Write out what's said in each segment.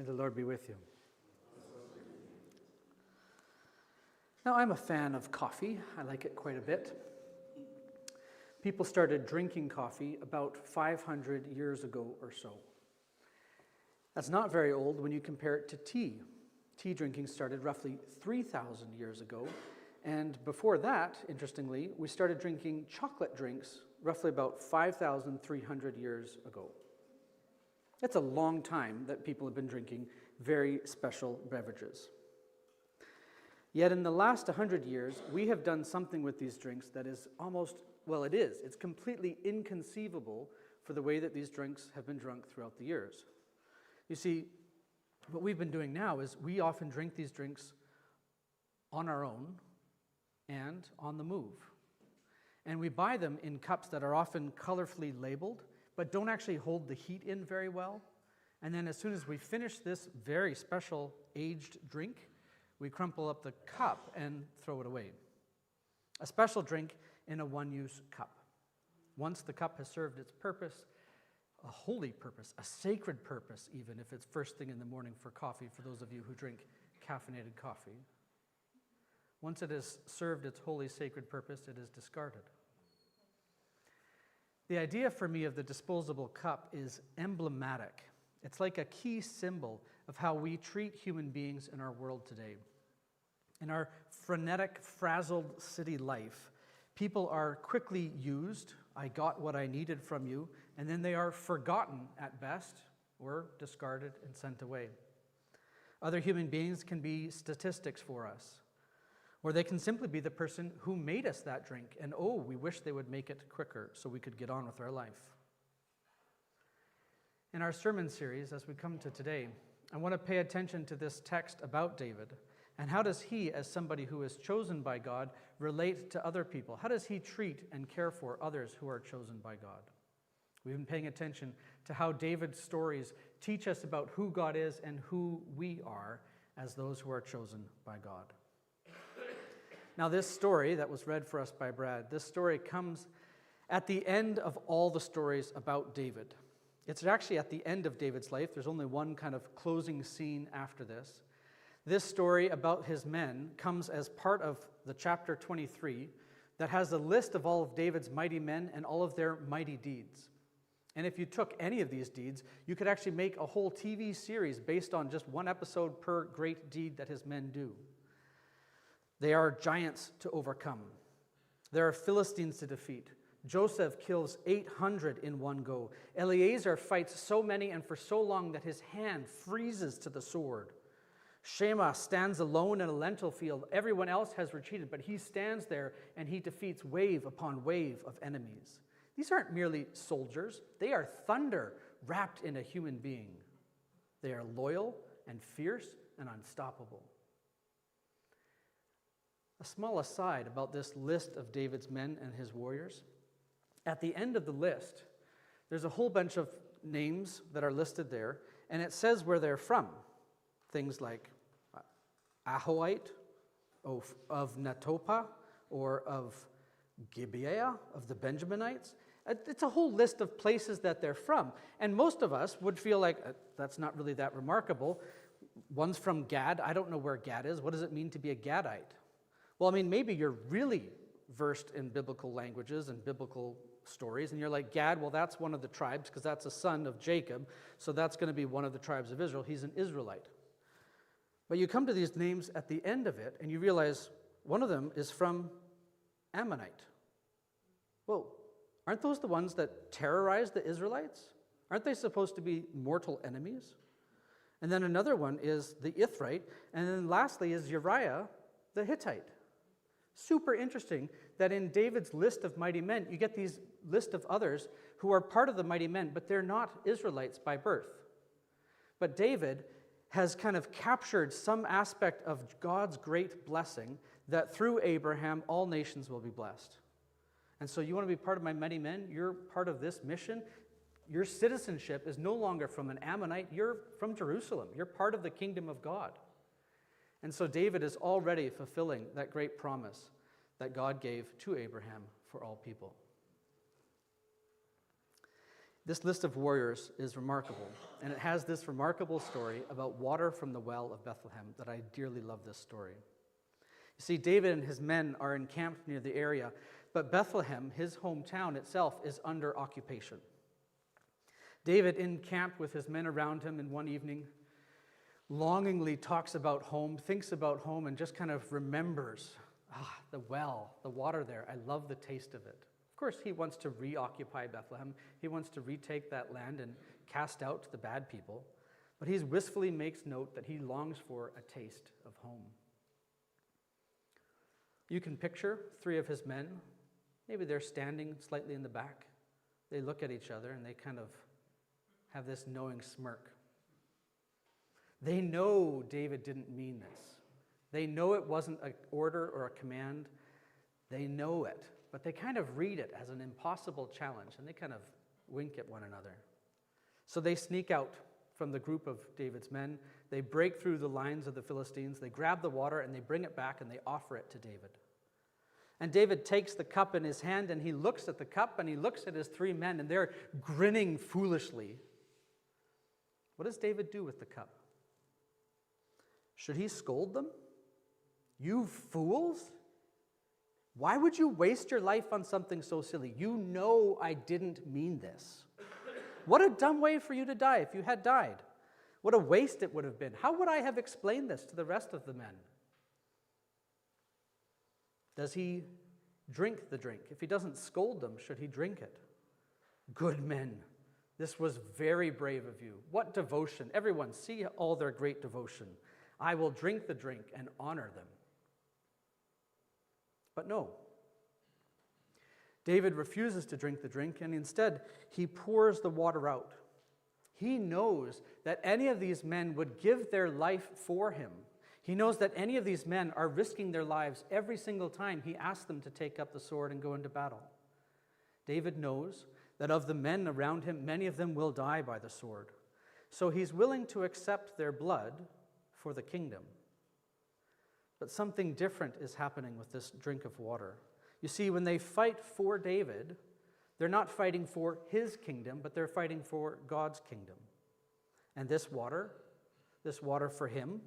May the Lord be with you. Now, I'm a fan of coffee. I like it quite a bit. People started drinking coffee about 500 years ago or so. That's not very old when you compare it to tea. Tea drinking started roughly 3,000 years ago. And before that, interestingly, we started drinking chocolate drinks roughly about 5,300 years ago. That's a long time that people have been drinking very special beverages. Yet in the last 100 years, we have done something with these drinks that is it's completely inconceivable for the way that these drinks have been drunk throughout the years. You see, what we've been doing now is we often drink these drinks on our own and on the move. And we buy them in cups that are often colorfully labeled, but don't actually hold the heat in very well. And then as soon as we finish this very special aged drink, we crumple up the cup and throw it away. A special drink in a one-use cup. Once the cup has served its purpose, a holy purpose, a sacred purpose even, if it's first thing in the morning for coffee, for those of you who drink caffeinated coffee. Once it has served its holy, sacred purpose, it is discarded. The idea for me of the disposable cup is emblematic. It's like a key symbol of how we treat human beings in our world today. In our frenetic, frazzled city life, people are quickly used, I got what I needed from you, and then they are forgotten at best, or discarded and sent away. Other human beings can be statistics for us, or they can simply be the person who made us that drink, and we wish they would make it quicker so we could get on with our life. In our sermon series, as we come to today, I want to pay attention to this text about David, and how does he, as somebody who is chosen by God, relate to other people? How does he treat and care for others who are chosen by God? We've been paying attention to how David's stories teach us about who God is and who we are as those who are chosen by God. Now, this story that was read for us by Brad, this story comes at the end of all the stories about David. It's actually at the end of David's life. There's only one kind of closing scene after this. This story about his men comes as part of the chapter 23 that has a list of all of David's mighty men and all of their mighty deeds. And if you took any of these deeds, you could actually make a whole TV series based on just one episode per great deed that his men do. They are giants to overcome. There are Philistines to defeat. Joseph kills 800 in one go. Eleazar fights so many and for so long that his hand freezes to the sword. Shema stands alone in a lentil field. Everyone else has retreated, but he stands there and he defeats wave upon wave of enemies. These aren't merely soldiers. They are thunder wrapped in a human being. They are loyal and fierce and unstoppable. A small aside about this list of David's men and his warriors. At the end of the list, there's a whole bunch of names that are listed there, and it says where they're from. Things like Ahoite, of Netopa, or of Gibeah, of the Benjaminites. It's a whole list of places that they're from. And most of us would feel like, that's not really that remarkable. One's from Gad. I don't know where Gad is. What does it mean to be a Gadite? Well, I mean, maybe you're really versed in biblical languages and biblical stories, and you're like, Gad, well, that's one of the tribes, because that's a son of Jacob, so that's going to be one of the tribes of Israel. He's an Israelite. But you come to these names at the end of it, and you realize one of them is from Ammonite. Whoa, aren't those the ones that terrorized the Israelites? Aren't they supposed to be mortal enemies? And then another one is the Ithrite, and then lastly is Uriah the Hittite. Super interesting that in David's list of mighty men, you get these list of others who are part of the mighty men, but they're not Israelites by birth. But David has kind of captured some aspect of God's great blessing that through Abraham, all nations will be blessed. And so you want to be part of my mighty men? You're part of this mission? Your citizenship is no longer from an Ammonite. You're from Jerusalem. You're part of the kingdom of God. And so David is already fulfilling that great promise that God gave to Abraham for all people. This list of warriors is remarkable, and it has this remarkable story about water from the well of Bethlehem that I dearly love this story. You see, David and his men are encamped near the area, but Bethlehem, his hometown itself, is under occupation. David, encamped with his men around him in one evening, longingly talks about home, thinks about home, and just kind of remembers, the well, the water there. I love the taste of it. Of course, he wants to reoccupy Bethlehem. He wants to retake that land and cast out the bad people. But he wistfully makes note that he longs for a taste of home. You can picture 3 of his men. Maybe they're standing slightly in the back. They look at each other and they kind of have this knowing smirk. They know David didn't mean this. They know it wasn't an order or a command. They know it, but they kind of read it as an impossible challenge, and they kind of wink at one another. So they sneak out from the group of David's men. They break through the lines of the Philistines. They grab the water, and they bring it back, and they offer it to David. And David takes the cup in his hand, and he looks at the cup, and he looks at his 3 men, and they're grinning foolishly. What does David do with the cup? Should he scold them? You fools! Why would you waste your life on something so silly? You know I didn't mean this. What a dumb way for you to die if you had died. What a waste it would have been. How would I have explained this to the rest of the men? Does he drink the drink? If he doesn't scold them, should he drink it? Good men. This was very brave of you. What devotion. Everyone, see all their great devotion. I will drink the drink and honor them. But no. David refuses to drink the drink, and instead he pours the water out. He knows that any of these men would give their life for him. He knows that any of these men are risking their lives every single time he asks them to take up the sword and go into battle. David knows that of the men around him, many of them will die by the sword. So he's willing to accept their blood for the kingdom. But something different is happening with this drink of water. You see, when they fight for David, they're not fighting for his kingdom, but they're fighting for God's kingdom. And this water for him,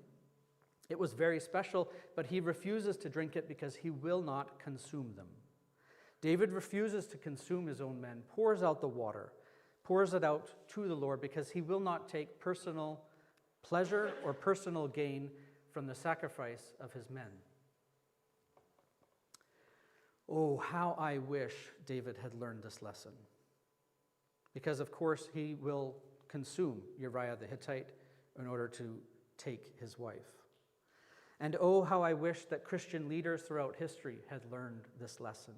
it was very special, but he refuses to drink it because he will not consume them. David refuses to consume his own men, pours out the water, pours it out to the Lord because he will not take personal pleasure or personal gain from the sacrifice of his men. Oh, how I wish David had learned this lesson. Because, of course, he will consume Uriah the Hittite in order to take his wife. And oh, how I wish that Christian leaders throughout history had learned this lesson.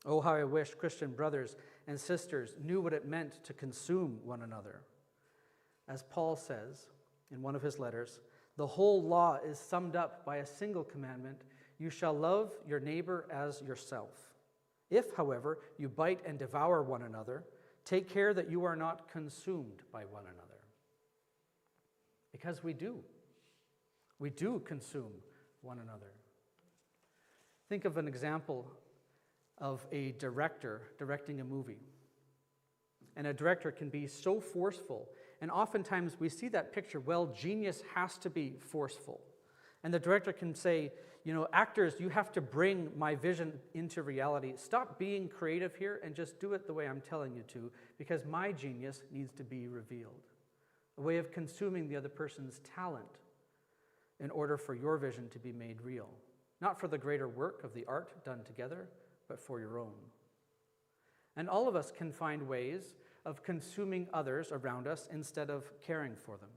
Oh, how I wish Christian brothers and sisters knew what it meant to consume one another. As Paul says in one of his letters, the whole law is summed up by a single commandment: you shall love your neighbor as yourself. If, however, you bite and devour one another, take care that you are not consumed by one another. Because we do. We do consume one another. Think of an example of a director directing a movie. And a director can be so forceful, and oftentimes we see that picture, well, genius has to be forceful. And the director can say, actors, you have to bring my vision into reality. Stop being creative here and just do it the way I'm telling you to, because my genius needs to be revealed. A way of consuming the other person's talent in order for your vision to be made real. Not for the greater work of the art done together, but for your own. And all of us can find ways of consuming others around us instead of caring for them.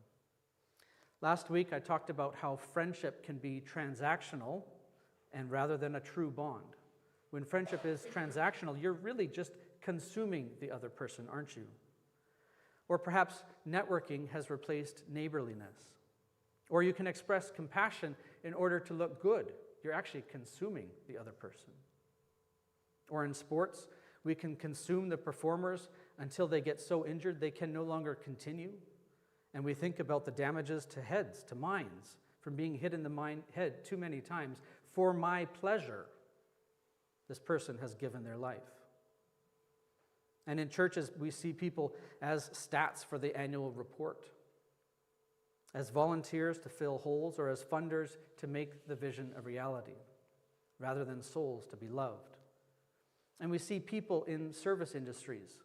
Last week, I talked about how friendship can be transactional and rather than a true bond. When friendship is transactional, you're really just consuming the other person, aren't you? Or perhaps networking has replaced neighborliness. Or you can express compassion in order to look good. You're actually consuming the other person. Or in sports, we can consume the performers until they get so injured they can no longer continue. And we think about the damages to heads, to minds, from being hit in the head too many times. For my pleasure, this person has given their life. And in churches, we see people as stats for the annual report, as volunteers to fill holes, or as funders to make the vision a reality, rather than souls to be loved. And we see people in service industries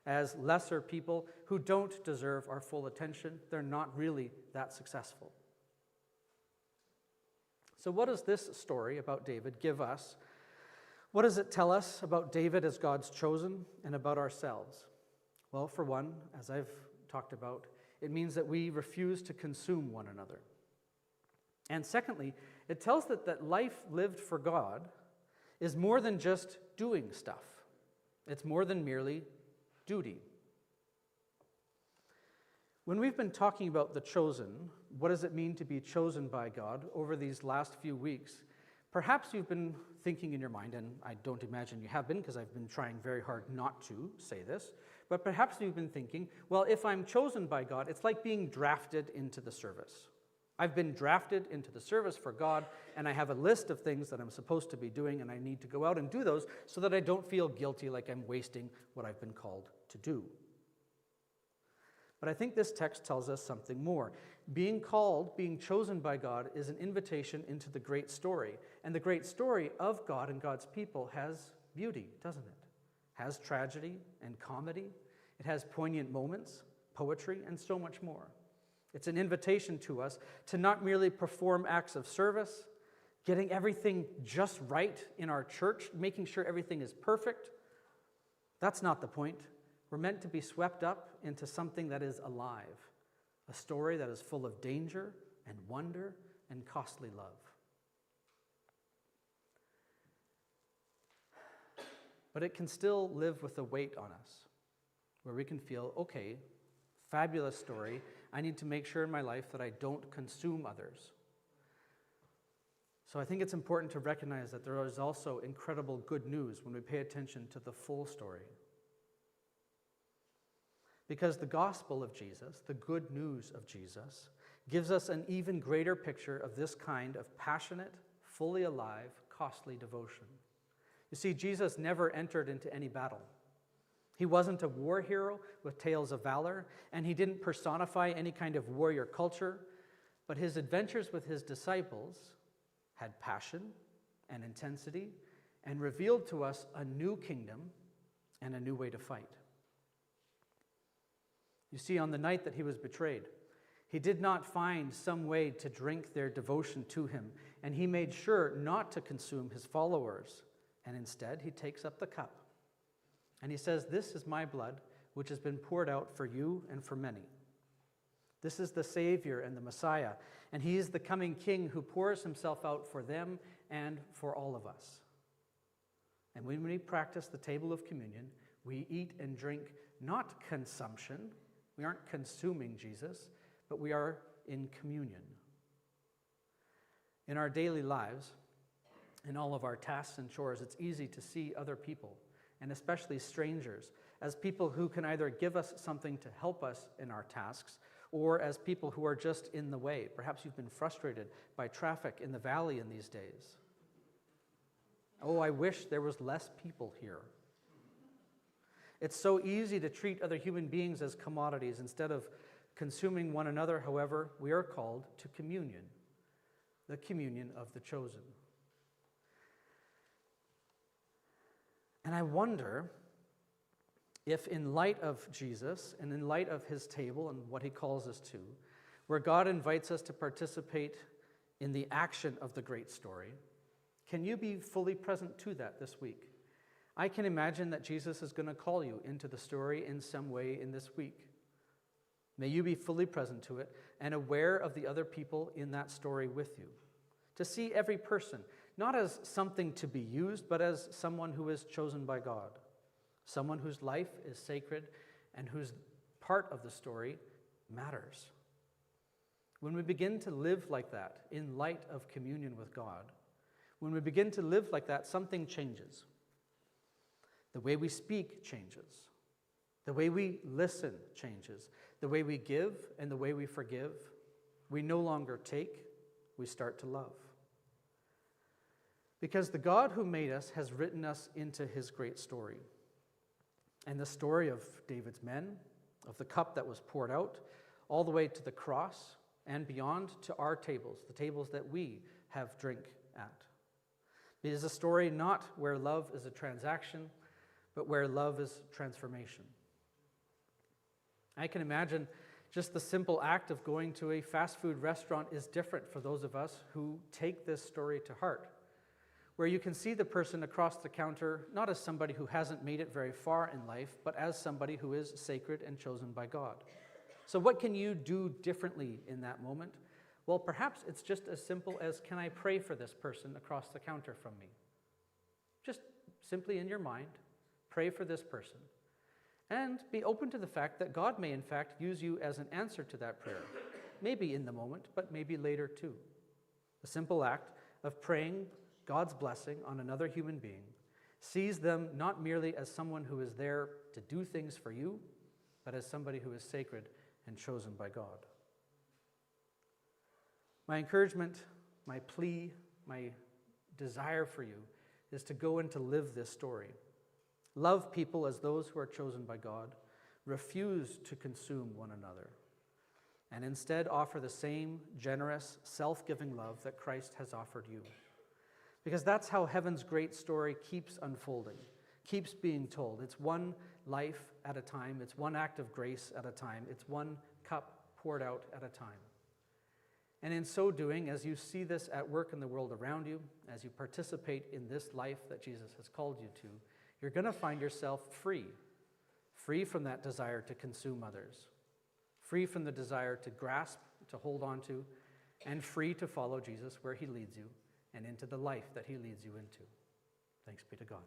as lesser people who don't deserve our full attention. They're not really that successful. So what does this story about David give us? What does it tell us about David as God's chosen and about ourselves? Well, for one, as I've talked about, it means that we refuse to consume one another. And secondly, it tells that life lived for God is more than just doing stuff. It's more than merely duty. When we've been talking about the chosen, what does it mean to be chosen by God over these last few weeks, perhaps you've been thinking in your mind, and I don't imagine you have been because I've been trying very hard not to say this, but perhaps you've been thinking, well, if I'm chosen by God, it's like being drafted into the service. I've been drafted into the service for God, and I have a list of things that I'm supposed to be doing, and I need to go out and do those so that I don't feel guilty like I'm wasting what I've been called to do. But I think this text tells us something more. Being called, being chosen by God, is an invitation into the great story. And the great story of God and God's people has beauty, doesn't it? Has tragedy and comedy. It has poignant moments, poetry, and so much more. It's an invitation to us to not merely perform acts of service, getting everything just right in our church, making sure everything is perfect. That's not the point. We're meant to be swept up into something that is alive, a story that is full of danger and wonder and costly love. But it can still live with a weight on us, where we can feel, okay, fabulous story. I need to make sure in my life that I don't consume others. So I think it's important to recognize that there is also incredible good news when we pay attention to the full story. Because the gospel of Jesus, the good news of Jesus, gives us an even greater picture of this kind of passionate, fully alive, costly devotion. You see, Jesus never entered into any battle. He wasn't a war hero with tales of valor, and he didn't personify any kind of warrior culture, but his adventures with his disciples had passion and intensity and revealed to us a new kingdom and a new way to fight. You see, on the night that he was betrayed, he did not find some way to drink their devotion to him, and he made sure not to consume his followers, and instead he takes up the cup. And he says, "This is my blood, which has been poured out for you and for many." This is the Savior and the Messiah, and he is the coming King who pours himself out for them and for all of us. And when we practice the table of communion, we eat and drink not consumption. We aren't consuming Jesus, but we are in communion. In our daily lives, in all of our tasks and chores, it's easy to see other people, and especially strangers, as people who can either give us something to help us in our tasks, or as people who are just in the way. Perhaps you've been frustrated by traffic in the valley in these days. Oh, I wish there was less people here. It's so easy to treat other human beings as commodities instead of consuming one another. However, we are called to communion, the communion of the chosen. And I wonder if, in light of Jesus and in light of his table and what he calls us to, where God invites us to participate in the action of the great story, can you be fully present to that this week? I can imagine that Jesus is going to call you into the story in some way in this week. May you be fully present to it and aware of the other people in that story with you. To see every person, not as something to be used, but as someone who is chosen by God. Someone whose life is sacred and whose part of the story matters. When we begin to live like that in light of communion with God, when we begin to live like that, something changes. The way we speak changes. The way we listen changes. The way we give and the way we forgive. We no longer take, we start to love. Because the God who made us has written us into his great story. And the story of David's men, of the cup that was poured out, all the way to the cross and beyond to our tables, the tables that we have drink at. It is a story not where love is a transaction, but where love is transformation. I can imagine just the simple act of going to a fast food restaurant is different for those of us who take this story to heart, where you can see the person across the counter not as somebody who hasn't made it very far in life, but as somebody who is sacred and chosen by God. So what can you do differently in that moment? Well, perhaps it's just as simple as, can I pray for this person across the counter from me? Just simply in your mind, pray for this person. And be open to the fact that God may in fact use you as an answer to that prayer. Maybe in the moment, but maybe later too. The simple act of praying God's blessing on another human being sees them not merely as someone who is there to do things for you, but as somebody who is sacred and chosen by God. My encouragement, my plea, my desire for you is to go and to live this story. Love people as those who are chosen by God. Refuse to consume one another. And instead offer the same generous, self-giving love that Christ has offered you. Because that's how heaven's great story keeps unfolding, keeps being told. It's one life at a time. It's one act of grace at a time. It's one cup poured out at a time. And in so doing, as you see this at work in the world around you, as you participate in this life that Jesus has called you to, you're going to find yourself free from that desire to consume others, free from the desire to grasp, to hold on to, and free to follow Jesus where he leads you and into the life that he leads you into. Thanks be to God.